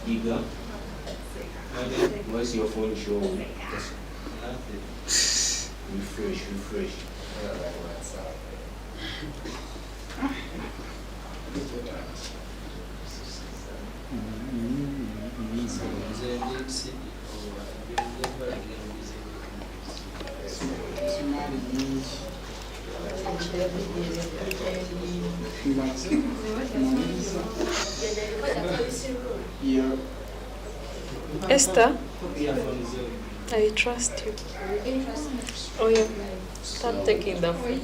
eager. Once your phone show, just refresh. Esther, I trust you. Oh yeah, start taking the food.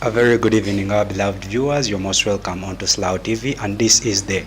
A very good evening, our beloved viewers. You're most welcome onto SLAU TV, and this is the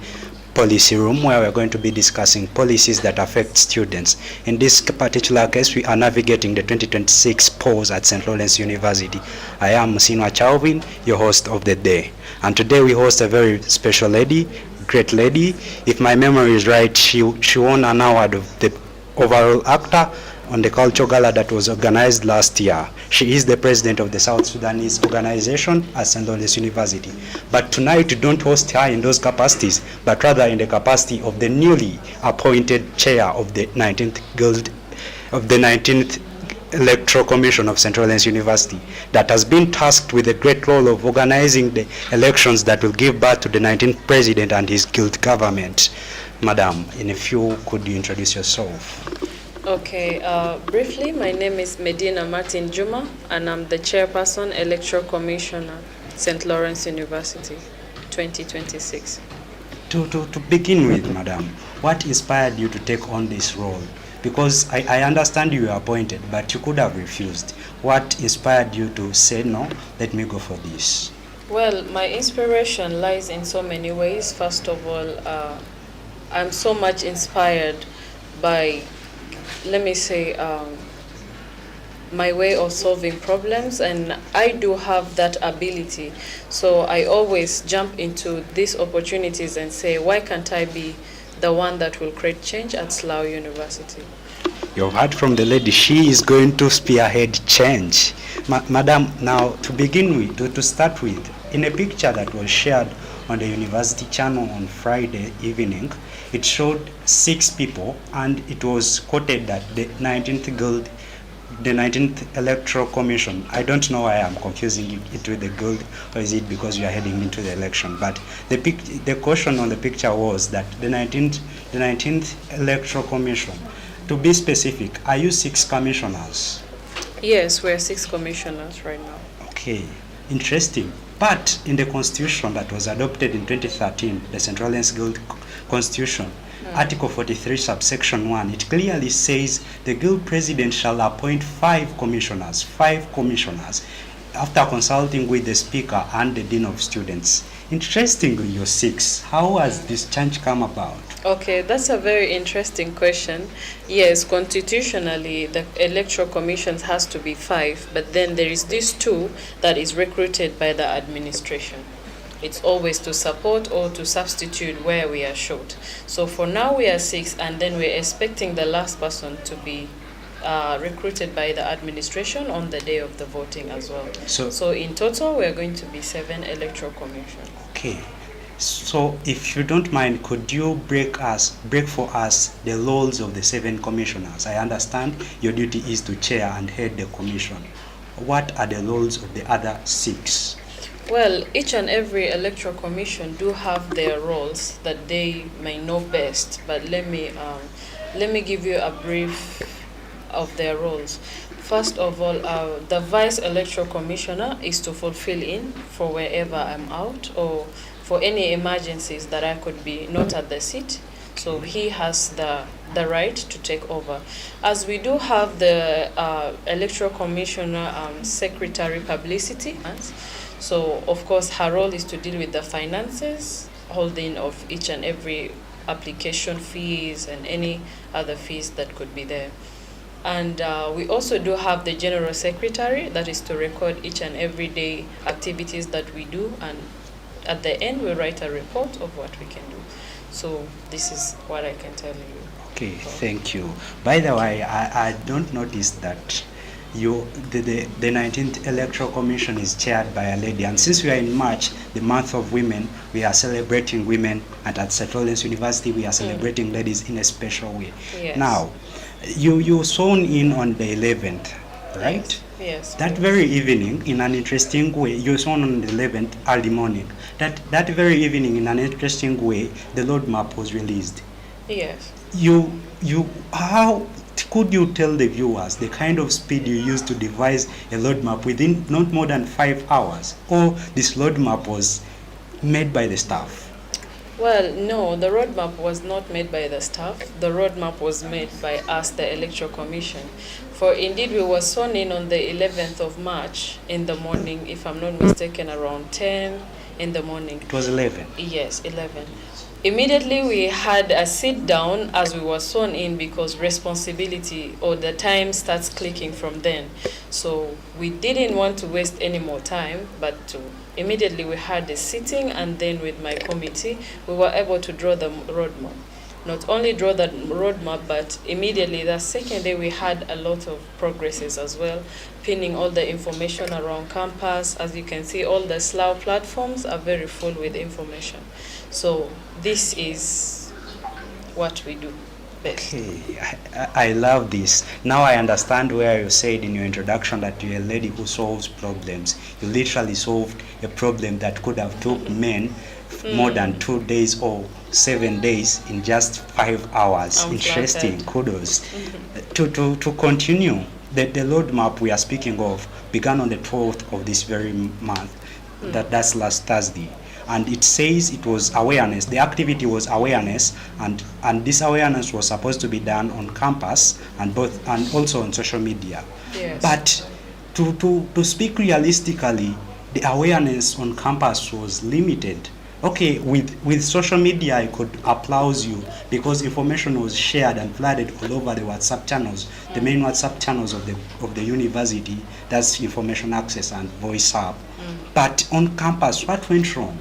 policy room where we're going to be discussing policies that affect students. In this particular case, we are navigating the 2026 polls at St. Lawrence University. I am Musinwa Chauvin, your host of the day. And today we host a very special lady, great lady. If my memory is right, she won an award of the overall actor on the culture gala that was organized last year. She is the president of the South Sudanese organization at St. Lawrence University. But tonight we don't host her in those capacities, but rather in the capacity of the newly appointed chair of the 19th Electoral Commission of St. Lawrence University that has been tasked with the great role of organizing the elections that will give birth to the 19th president and his guild government. Madam, in a few, could you introduce yourself? Okay, briefly, my name is Medina Martin Juma, and I'm the chairperson, Electoral Commissioner, St. Lawrence University, 2026. To begin with, madam, what inspired you to take on this role? Because I understand you were appointed, but you could have refused. What inspired you to say, no, let me go for this? Well, my inspiration lies in so many ways. First of all, I'm so much inspired by, let me say, my way of solving problems, and I do have that ability. So I always jump into these opportunities and say, why can't I be the one that will create change at SLAU University? You've heard from the lady, she is going to spearhead change. Madam, now to begin with, to start with, in a picture that was shared on the university channel on Friday evening, it showed 6 people, and it was quoted that the 19th Electoral Commission, I don't know why I'm confusing it with the guild, or is it because we are heading into the election, but the question on the picture was that the 19th Electoral Commission, to be specific, are you 6 commissioners? Yes, we're 6 commissioners right now. Okay, interesting. But in the constitution that was adopted in 2013, the St. Lawrence Guild Constitution, Article 43, subsection 1, it clearly says the guild president shall appoint 5 commissioners, after consulting with the speaker and the dean of students. Interestingly, you're 6. How has this change come about? Okay, that's a very interesting question. Yes, constitutionally, the electoral commissions has to be 5, but then there is this 2 that is recruited by the administration. It's always to support or to substitute where we are short. So for now we are 6, and then we're expecting the last person to be recruited by the administration on the day of the voting as well. So in total, we're going to be 7 electoral commissions. Okay. So if you don't mind, could you break for us the roles of the 7 commissioners? I understand your duty is to chair and head the commission. What are the roles of the other 6? Well, each and every electoral commission do have their roles that they may know best, but let me give you a brief of their roles. First of all, the vice electoral commissioner is to fulfill in for wherever I'm out or for any emergencies that I could be not at the seat. So he has the right to take over. As we do have the electoral commissioner secretary publicity, so of course her role is to deal with the finances, holding of each and every application fees and any other fees that could be there. And we also do have the general secretary, that is to record each and every day activities that we do, and at the end we write a report of what we can do. So this is what I can tell you. Okay, thank you. By the way, I don't notice that the 19th Electoral Commission is chaired by a lady, and since we are in March, the month of women, we are celebrating women, and at St. Lawrence University we are celebrating ladies in a special way. Yes. Now, you sworn in on the 11th, right? Yes. That very evening, in an interesting way, you sworn on the 11th early morning. That very evening, in an interesting way, the roadmap was released. Yes. How could you tell the viewers the kind of speed you used to devise a roadmap within not more than 5 hours? Or this roadmap was made by the staff? Well, no, the roadmap was not made by the staff. The roadmap was made by us, the Electoral Commission. For indeed, we were sworn in on the 11th of March in the morning, if I'm not mistaken, around 10 in the morning. It was 11? Yes, 11. Immediately we had a sit down as we were sworn in, because responsibility or the time starts clicking from then. So we didn't want to waste any more time, but immediately we had a sitting, and then with my committee we were able to draw the roadmap. Not only draw the roadmap, but immediately the second day we had a lot of progresses as well, pinning all the information around campus. As you can see, all the SLAU platforms are very full with information. So this is what we do best. Okay, I love this. Now I understand where you said in your introduction that you're a lady who solves problems. You literally solved a problem that could have took men more than 2 days or 7 days in just 5 hours. I'm Interesting. flattered. Kudos. To continue, the roadmap we are speaking of began on the 12th of this very month. That's last Thursday. And it says it was awareness. The activity was awareness, and this awareness was supposed to be done on campus and also on social media. Yes. But to speak realistically, the awareness on campus was limited. Okay, with social media I could applaud you, because information was shared and flooded all over the WhatsApp channels, the main WhatsApp channels of the university. That's information access and voice up. But on campus, what went wrong?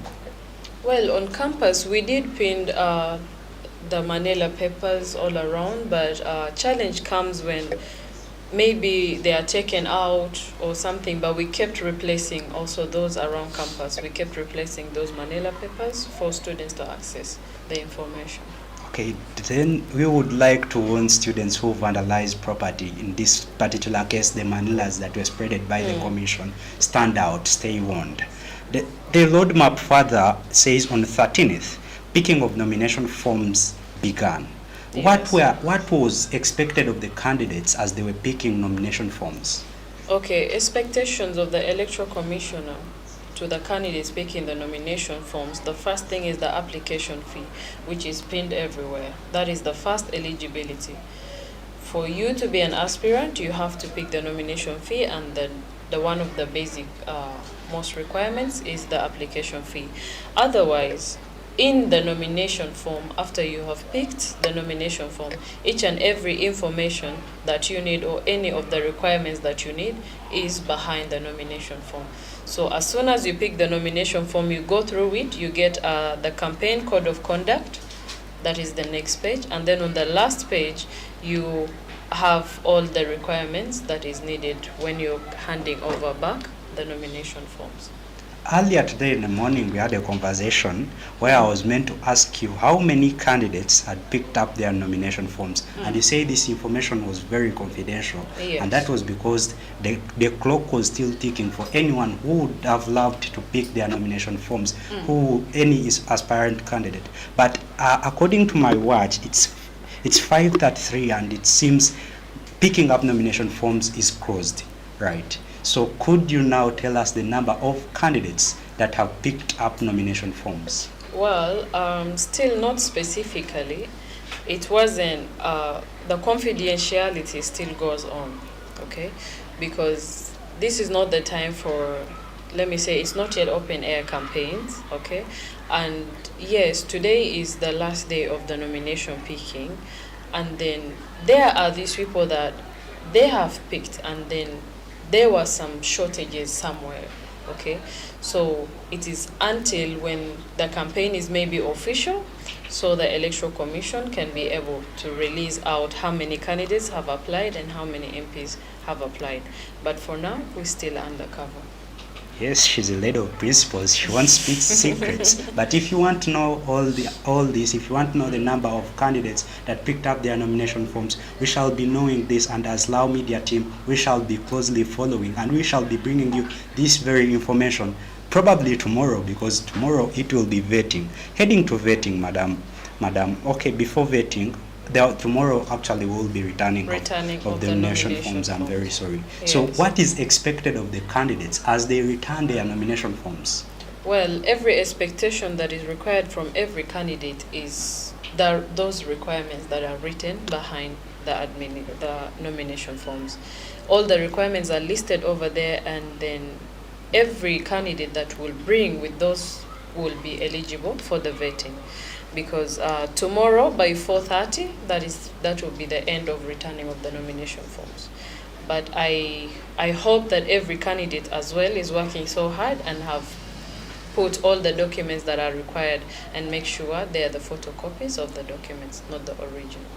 Well, on campus we did pin the Manila papers all around, but challenge comes when maybe they are taken out or something, but we kept replacing also those around campus. We kept replacing those Manila papers for students to access the information. Okay, then we would like to warn students who vandalize property, in this particular case the Manilas that were spreaded by the commission. Stand out, stay warned. The roadmap further says on the 13th, picking of nomination forms began. Yes. What was expected of the candidates as they were picking nomination forms? Okay, expectations of the Electoral Commissioner to the candidates picking the nomination forms. The first thing is the application fee, which is pinned everywhere. That is the first eligibility. For you to be an aspirant, you have to pick the nomination fee, and then the one of the basic most requirements is the application fee. Otherwise, in the nomination form, after you have picked the nomination form, each and every information that you need or any of the requirements that you need is behind the nomination form. So as soon as you pick the nomination form, you go through it, you get the campaign code of conduct. That is the next page. And then on the last page, you have all the requirements that is needed when you're handing over back the nomination forms. Earlier today in the morning, we had a conversation where I was meant to ask you how many candidates had picked up their nomination forms. And you say this information was very confidential. Yes. And that was because the clock was still ticking for anyone who would have loved to pick their nomination forms, any aspirant candidate. But according to my watch, it's 5:33, and it seems picking up nomination forms is closed, right? So could you now tell us the number of candidates that have picked up nomination forms? Well, still not specifically. It wasn't, the confidentiality still goes on, okay? Because this is not the time for, let me say, it's not yet open air campaigns, okay? And yes, today is the last day of the nomination picking. And then there are these people that they have picked, and then there were some shortages somewhere. Okay, so it is until when the campaign is maybe official, so the electoral commission can be able to release out how many candidates have applied and how many MPs have applied. But for now, we're still undercover. Yes, she's a lady of principles. She won't speak secrets. But if you want to know all this, if you want to know the number of candidates that picked up their nomination forms, we shall be knowing this, and as SLAU Media team, we shall be closely following, and we shall be bringing you this very information probably tomorrow, because tomorrow it will be vetting. Heading to vetting, madam. Okay, before vetting, tomorrow actually we'll be returning of the nomination forms. I'm very sorry. Yes. So what is expected of the candidates as they return their nomination forms? Well, every expectation that is required from every candidate is those requirements that are written behind the nomination forms. All the requirements are listed over there, and then every candidate that will bring with those will be eligible for the vetting. Because tomorrow by 4:30, that will be the end of returning of the nomination forms. But I hope that every candidate as well is working so hard and have put all the documents that are required and make sure they are the photocopies of the documents, not the original.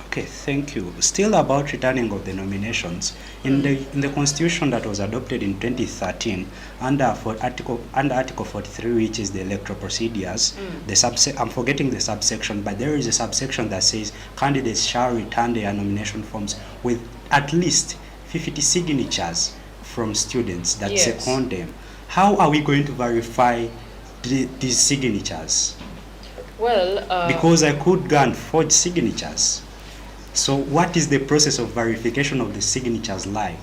Okay, thank you. Still about returning of the nominations, in the constitution that was adopted in 2013, under Article 43, which is the electoral procedures, I'm forgetting the subsection, but there is a subsection that says candidates shall return their nomination forms with at least 50 signatures from students that second them. How are we going to verify these signatures? Well, because I could go and forge signatures. So what is the process of verification of the signatures like?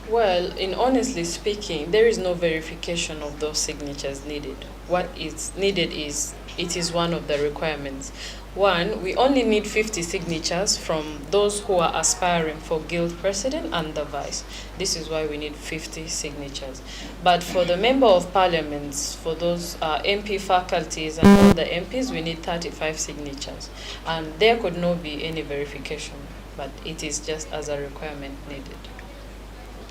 Well, in honestly speaking, there is no verification of those signatures needed. What is needed is, it is one of the requirements. One, we only need 50 signatures from those who are aspiring for guild president and the vice. This is why we need 50 signatures. But for the member of parliaments, for those MP faculties and all the MPs, we need 35 signatures. And there could not be any verification, but it is just as a requirement needed.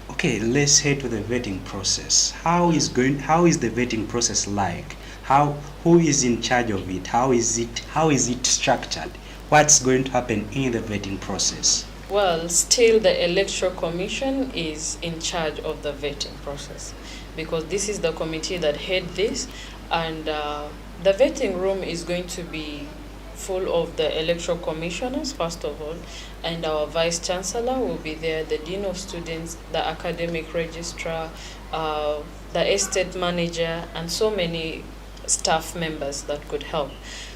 Okay, let's head to the vetting process. How is the vetting process like? Who is in charge of it? How is it structured? What's going to happen in the vetting process? Well, still the electoral commission is in charge of the vetting process, because this is the committee that head this, and the vetting room is going to be full of the electoral commissioners, first of all, and our vice chancellor will be there, the dean of students, the academic registrar, the estate manager, and so many staff members that could help.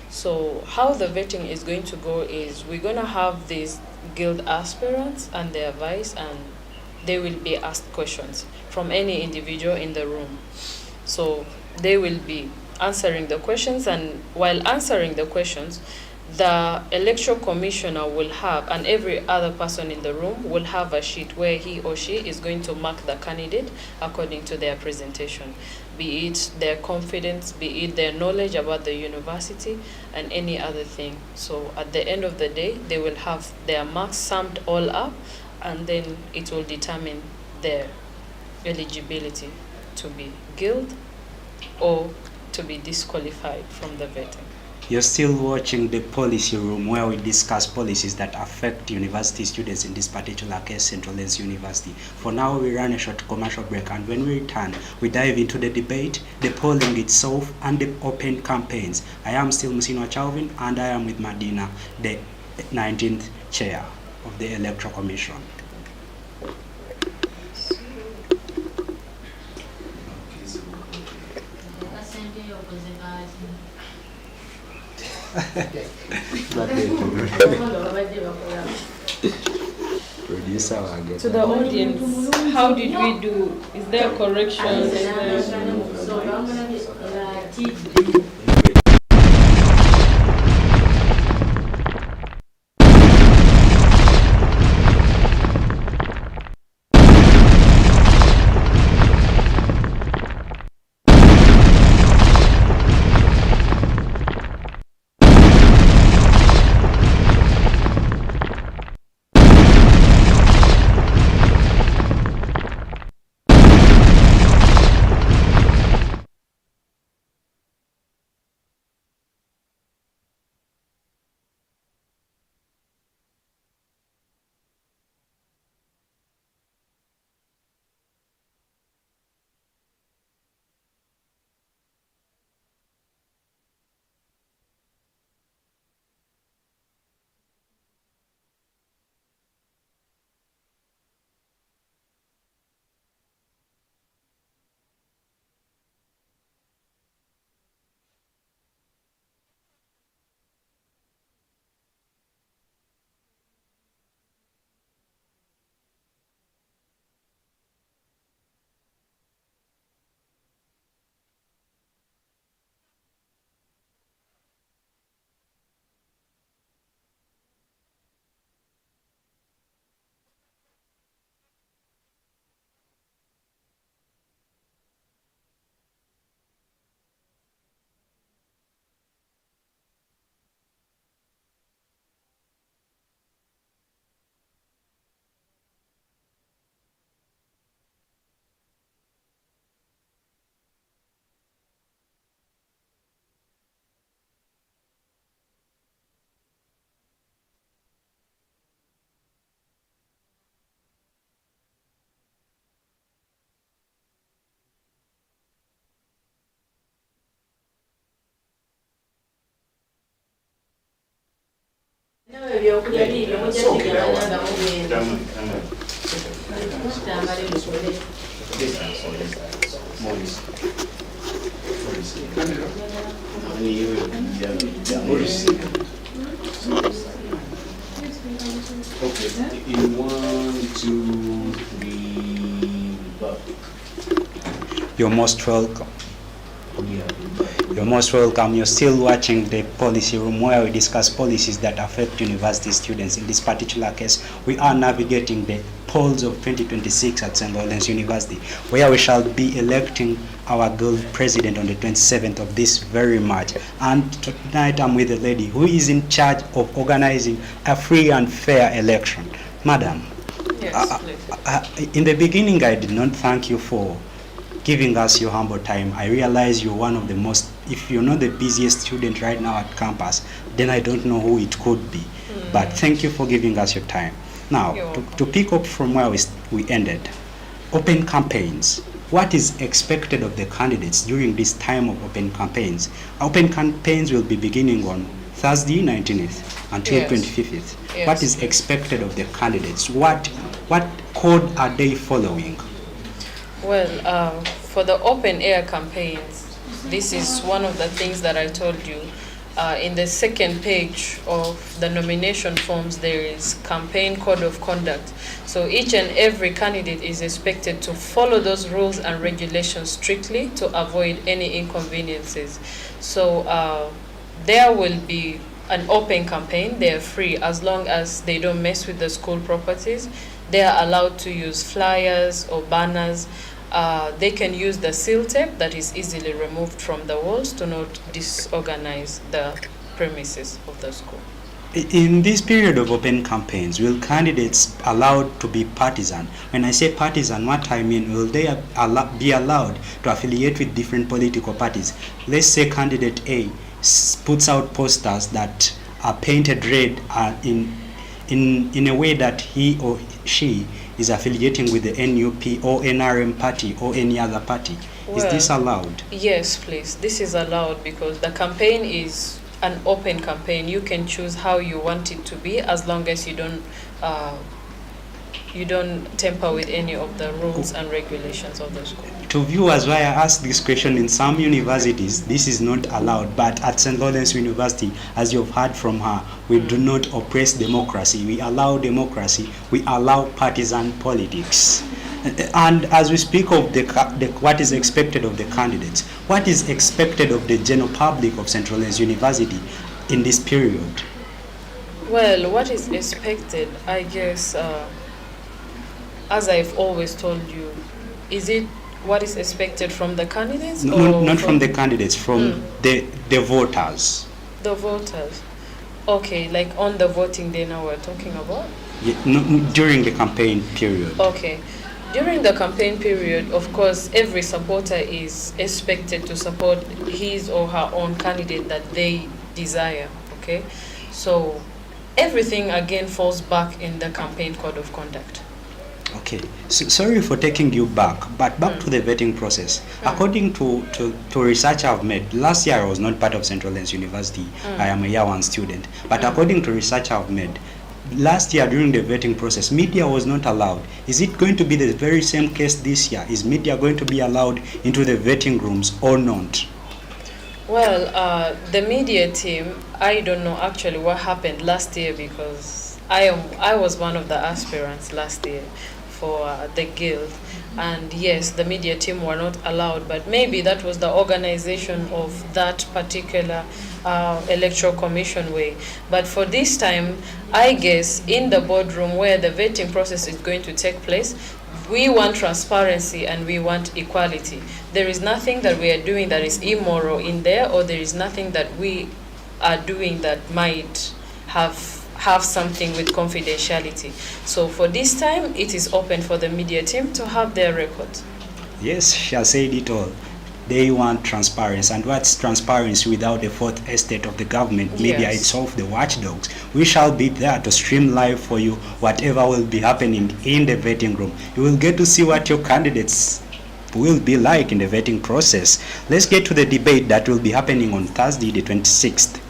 So how the vetting is going to go is, we're going to have these guild aspirants and their vice, and they will be asked questions from any individual in the room. So they will be answering the questions, and while answering the questions, the electoral commissioner will have, and every other person in the room will have a sheet where he or she is going to mark the candidate according to their presentation, be it their confidence, be it their knowledge about the university, and any other thing. So at the end of the day, they will have their marks summed all up, and then it will determine their eligibility to be guild or to be disqualified from the vetting. You're still watching the policy room, where we discuss policies that affect university students, in this particular case, Central Lens University. For now, we run a short commercial break, and when we return, we dive into the debate, the polling itself, and the open campaigns. I am still Musino Chalvin, and I am with Madina, the 19th chair of the Electoral Commission. To the audience, how did we do? Is there corrections? Okay, in 1, 2, 3, but You're most welcome. yeah. You're most welcome. You're still watching the policy room where we discuss policies that affect university students. In this particular case, we are navigating the polls of 2026 at St. Lawrence University, where we shall be electing our girl president on the 27th of this very March. And tonight I'm with a lady who is in charge of organizing a free and fair election. Madam, Yes, please. in the beginning I did not thank you for giving us your humble time. I realize you're one of the most, if you're not the busiest student right now at campus, then I don't know who it could be. But thank you for giving us your time. Now, You're to pick up from where we ended, open campaigns. What is expected of the candidates during this time of open campaigns? Open campaigns will be beginning on Thursday, 19th until Yes. 25th. Yes. What is expected of the candidates? What code are they following? Well, for the open air campaigns, this is one of the things that I told you. In the second page of the nomination forms, there is campaign code of conduct. So each and every candidate is expected to follow those rules and regulations strictly to avoid any inconveniences. So there will be an open campaign. They are free as long as they don't mess with the school properties. They are allowed to use flyers or banners. They can use the seal tape that is easily removed from the walls to not disorganize the premises of the school. In this period of open campaigns, will candidates allowed to be partisan? When I say partisan, what I mean, will they be allowed to affiliate with different political parties? Let's say candidate A puts out posters that are painted red in a way that he or she is affiliating with the NUP or NRM party or any other party. Is this allowed? Yes, please. This is allowed because the campaign is an open campaign. You can choose how you want it to be as long as you don't tamper with any of the rules and regulations of the school. To viewers, why I ask this question, in some universities this is not allowed, but at St. Lawrence University, as you've heard from her, we do not oppress democracy. We allow democracy. We allow partisan politics. And as we speak of what is expected of the candidates, what is expected of the general public of St. Lawrence University in this period? Well, what is expected, I guess, as I've always told you, is it what is expected from the candidates? No, not from the candidates, from the voters. The voters. Okay, like on the voting day now we're talking about? Yeah, during the campaign period. Okay. During the campaign period, of course, every supporter is expected to support his or her own candidate that they desire, okay? So everything again falls back in the campaign code of conduct. Okay, so, sorry for taking you back, but back to the vetting process. According to research I've made, last year I was not part of St. Lawrence University. I am a year one student. But according to research I've made, last year during the vetting process, media was not allowed. Is it going to be the very same case this year? Is media going to be allowed into the vetting rooms or not? Well, the media team, I don't know actually what happened last year because I was one of the aspirants last year for the guild, and yes, the media team were not allowed, but maybe that was the organization of that particular electoral commission way. But for this time, I guess in the boardroom where the vetting process is going to take place, we want transparency and we want equality. There is nothing that we are doing that is immoral in there, or there is nothing that we are doing that might have something with confidentiality. So for this time, it is open for the media team to have their records. Yes, she has said it all. They want transparency, and what's transparency without the fourth estate of the government, media Yes. itself, the watchdogs? We shall be there to stream live for you whatever will be happening in the vetting room. You will get to see what your candidates will be like in the vetting process. Let's get to the debate that will be happening on Thursday the 26th.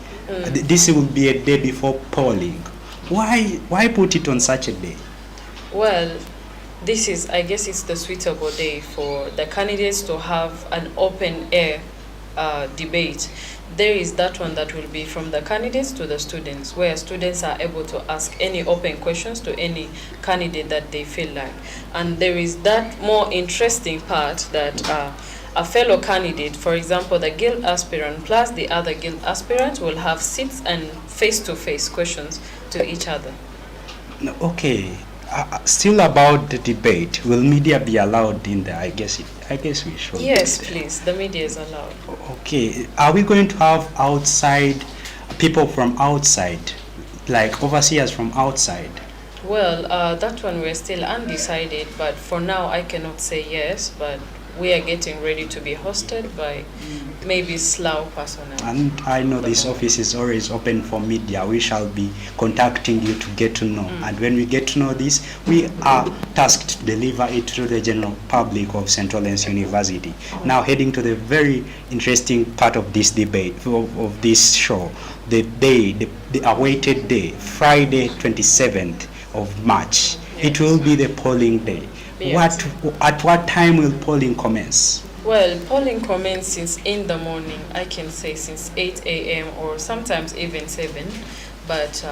This will be a day before polling. Why put it on such a day? Well, this is, I guess, it's the suitable day for the candidates to have an open air debate. There is that one that will be from the candidates to the students, where students are able to ask any open questions to any candidate that they feel like. And there is that more interesting part that a fellow candidate, for example, the guild aspirant plus the other guild aspirant, will have seats and face-to-face questions to each other. No, okay. Still about the debate, will media be allowed in there? I guess we should. Yes, please. The media is allowed. Okay. Are we going to have outside people from outside, like overseers from outside? Well, that one we're still undecided, but for now I cannot say yes, but we are getting ready to be hosted by maybe SLAU personnel. And I know this office is always open for media. We shall be contacting you to get to know. And when we get to know this, we are tasked to deliver it to the general public of Central Lens University. Now heading to the very interesting part of this debate, of this show, the awaited day, Friday 27th of March. Yes. It will be the polling day. Yes. At what time will polling commence? Well, polling commences in the morning. I can say since 8 a.m. or sometimes even 7. But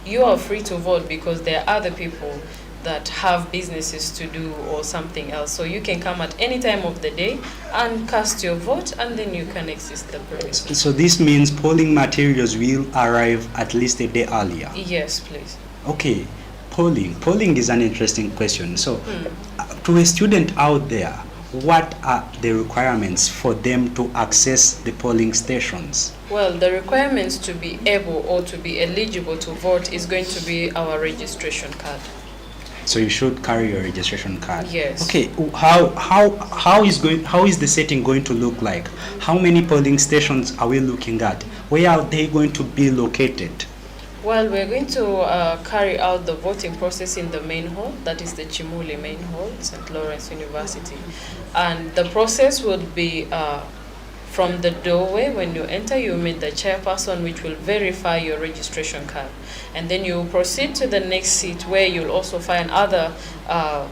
you are free to vote because there are other people that have businesses to do or something else. So you can come at any time of the day and cast your vote, and then you can exit the premises. So this means polling materials will arrive at least a day earlier? Yes, please. Okay, polling is an interesting question. So to a student out there, what are the requirements for them to access the polling stations? Well, the requirements to be able or to be eligible to vote is going to be our registration card. So you should carry your registration card. Yes. Okay, how is the setting going to look like? How many polling stations are we looking at? Where are they going to be located? Well, we're going to carry out the voting process in the main hall, that is the Chimuli main hall, St. Lawrence University. And the process would be from the doorway. When you enter, you meet the chairperson, which will verify your registration card. And then you proceed to the next seat, where you'll also find other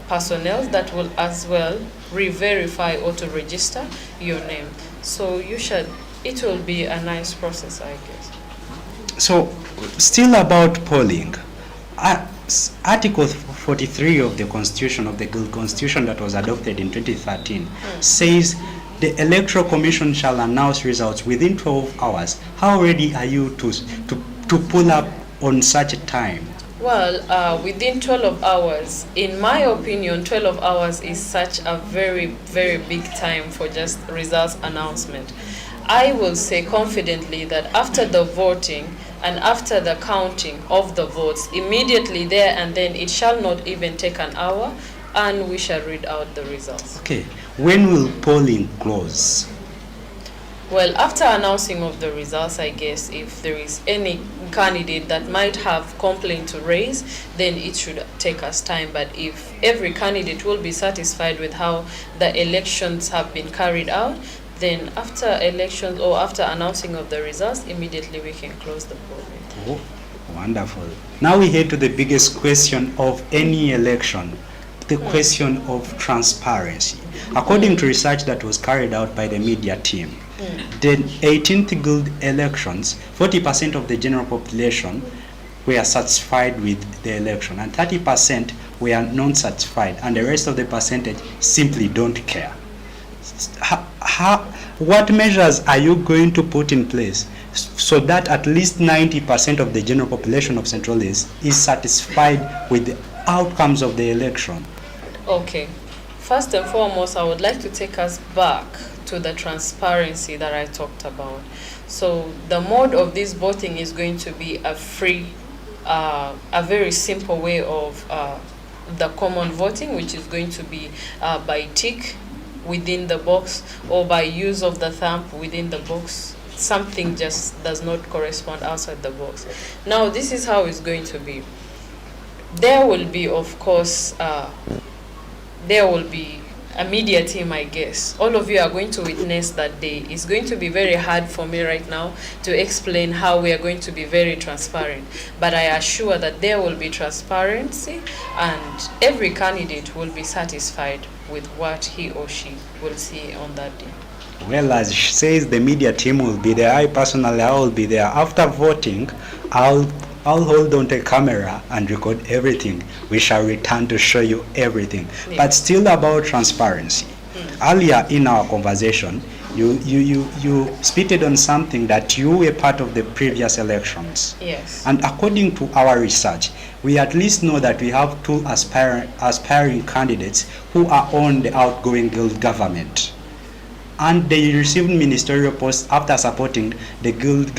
personnel that will as well re-verify or to register your name. So it will be a nice process, I guess. So, still about polling, Article 43 of the Constitution, of the Guild Constitution that was adopted in 2013, says the Electoral Commission shall announce results within 12 hours. How ready are you to pull up on such a time? Well, within 12 hours, in my opinion, 12 hours is such a very, very big time for just results announcement. I will say confidently that after the voting and after the counting of the votes, immediately there and then, it shall not even take an hour, and we shall read out the results. Okay, when will polling close? Well, after announcing of the results, I guess if there is any candidate that might have complaint to raise, then it should take us time. But if every candidate will be satisfied with how the elections have been carried out, then after elections or after announcing of the results, immediately we can close the polling. Oh, wonderful. Now we head to the biggest question of any election, the question of transparency. According to research that was carried out by the media team, the 18th Guild elections, 40% of the general population were satisfied with the election, and 30% were non-satisfied, and the rest of the percentage simply don't care. What measures are you going to put in place so that at least 90% of the general population of Central is satisfied with the outcomes of the election? Okay. First and foremost, I would like to take us back to the transparency that I talked about. So the mode of this voting is going to be a free, a very simple way of the common voting, which is going to be by tick within the box or by use of the thumb within the box. Something just does not correspond outside the box. Now, this is how it's going to be. There will be, of course, there will be a media team, I guess. All of you are going to witness that day. It's going to be very hard for me right now to explain how we are going to be very transparent. But I assure that there will be transparency and every candidate will be satisfied with what he or she will see on that day. Well, as she says, the media team will be there. I personally, I will be there. After voting, I'll hold on to a camera and record everything. We shall return to show you everything. Yeah. But still about transparency. Earlier in our conversation, you spitted on something that you were part of the previous elections. Yes. And according to our research, we at least know that we have two aspiring candidates who are on the outgoing guild government. And they received ministerial posts after supporting the guild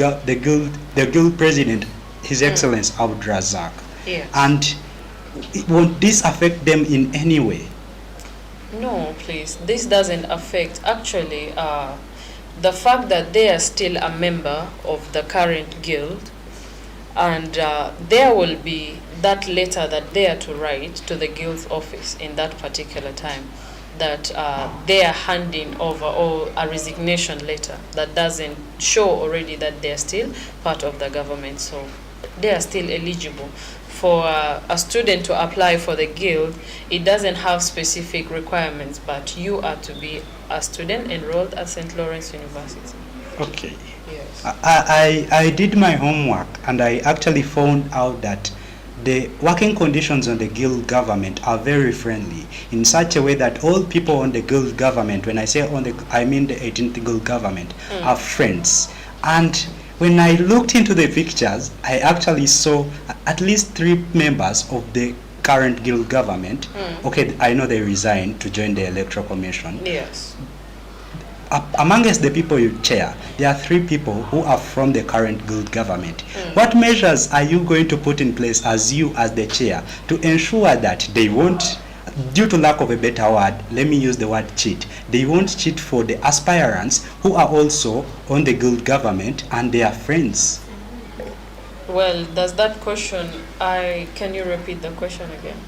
president, His Excellency Abd Razak. Yes. And won't this affect them in any way? No, please. This doesn't affect. Actually, the fact that they are still a member of the current guild, and there will be that letter that they are to write to the guild's office in that particular time, that they are handing over, or a resignation letter that doesn't show already that they are still part of the government. So they are still eligible. For a student to apply for the guild, it doesn't have specific requirements, but you are to be a student enrolled at St. Lawrence University. Okay. Yes. I did my homework and I actually found out that the working conditions on the guild government are very friendly, in such a way that all people on the guild government, when I say on the, I mean the 18th guild government, are friends. And when I looked into the pictures, I actually saw at least 3 members of the current guild government. Okay, I know they resigned to join the electoral commission. Yes. Amongst the people you chair, there are 3 people who are from the current guild government. What measures are you going to put in place as you, as the chair, to ensure that they won't, due to lack of a better word, let me use the word cheat, they won't cheat for the aspirants who are also on the guild government and they are friends? Well, does that question, can you repeat the question again?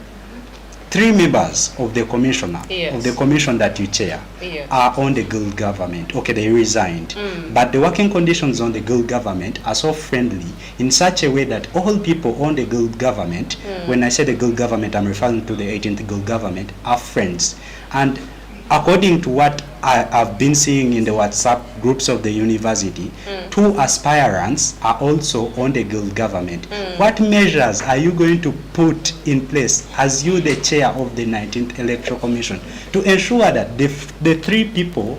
3 members of the commissioner, Yes. of the commission that you chair, Yes. are on the guild government. Okay, they resigned. But the working conditions on the guild government are so friendly in such a way that all people on the guild government, when I say the guild government, I'm referring to the 18th guild government, are friends. And according to what I've been seeing in the WhatsApp groups of the university, 2 aspirants are also on the guild government. What measures are you going to put in place as you, the chair of the 19th Electoral Commission, to ensure that the 3 people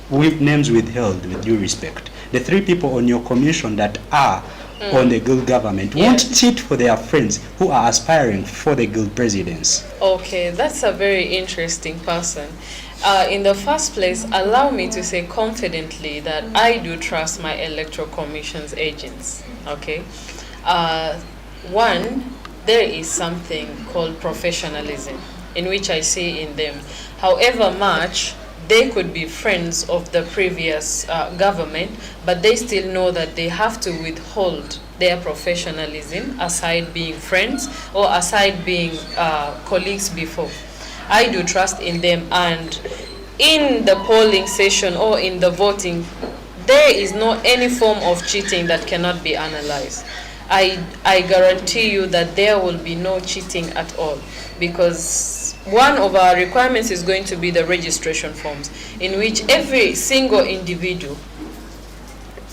with names withheld, with due respect, the 3 people on your commission that are on the guild government won't cheat for their friends who are aspiring for the guild presidency? Okay, that's a very interesting person. In the first place, allow me to say confidently that I do trust my electoral commission's agents. Okay, one, there is something called professionalism in which I see in them. However much they could be friends of the previous government, but they still know that they have to withhold their professionalism aside being friends or aside being colleagues before. I do trust in them, and in the polling session or in the voting, there is no any form of cheating that cannot be analyzed. I guarantee you that there will be no cheating at all, because one of our requirements is going to be the registration forms, in which every single individual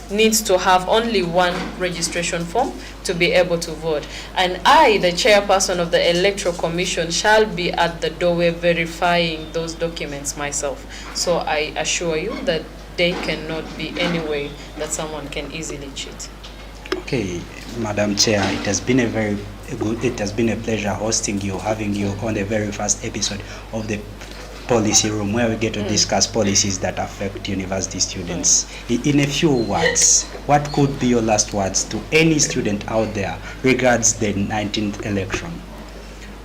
needs to have only one registration form to be able to vote. And I, the chairperson of the Electoral Commission, shall be at the doorway verifying those documents myself. So I assure you that there cannot be any way that someone can easily cheat. Okay, Madam Chair, it has been it has been a pleasure hosting you, having you on the very first episode of the policy room, where we get to discuss policies that affect university students. In a few words, what could be your last words to any student out there regards the 19th election?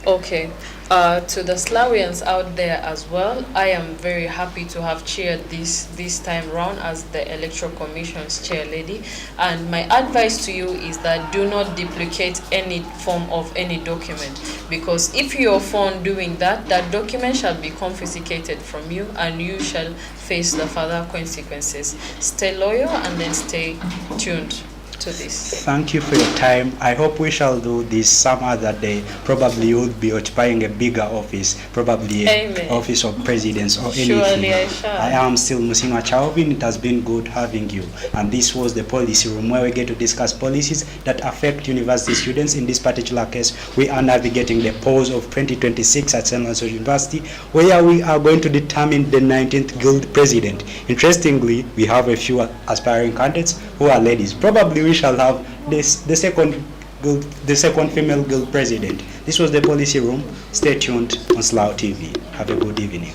Okay. To the Slawians out there as well, I am very happy to have chaired this time round as the Electoral Commission's chair lady. And my advice to you is that do not duplicate any form of any document, because if you are found doing that, that document shall be confiscated from you and you shall face the further consequences. Stay loyal and then stay tuned to this. Thank you for your time. I hope we shall do this some other day. Probably you will be occupying a bigger office, probably Amen. office of presidents or anything. Surely I shall. I am still Musinwa Chauvin. It has been good having you. And this was the policy room where we get to discuss policies that affect university students. In this particular case, we are navigating the polls of 2026 at SLAU University, where we are going to determine the 19th guild president. Interestingly, we have a few aspiring candidates who are ladies. Probably we shall have the second female guild president. This was the policy room. Stay tuned on SLAU TV. Have a good evening.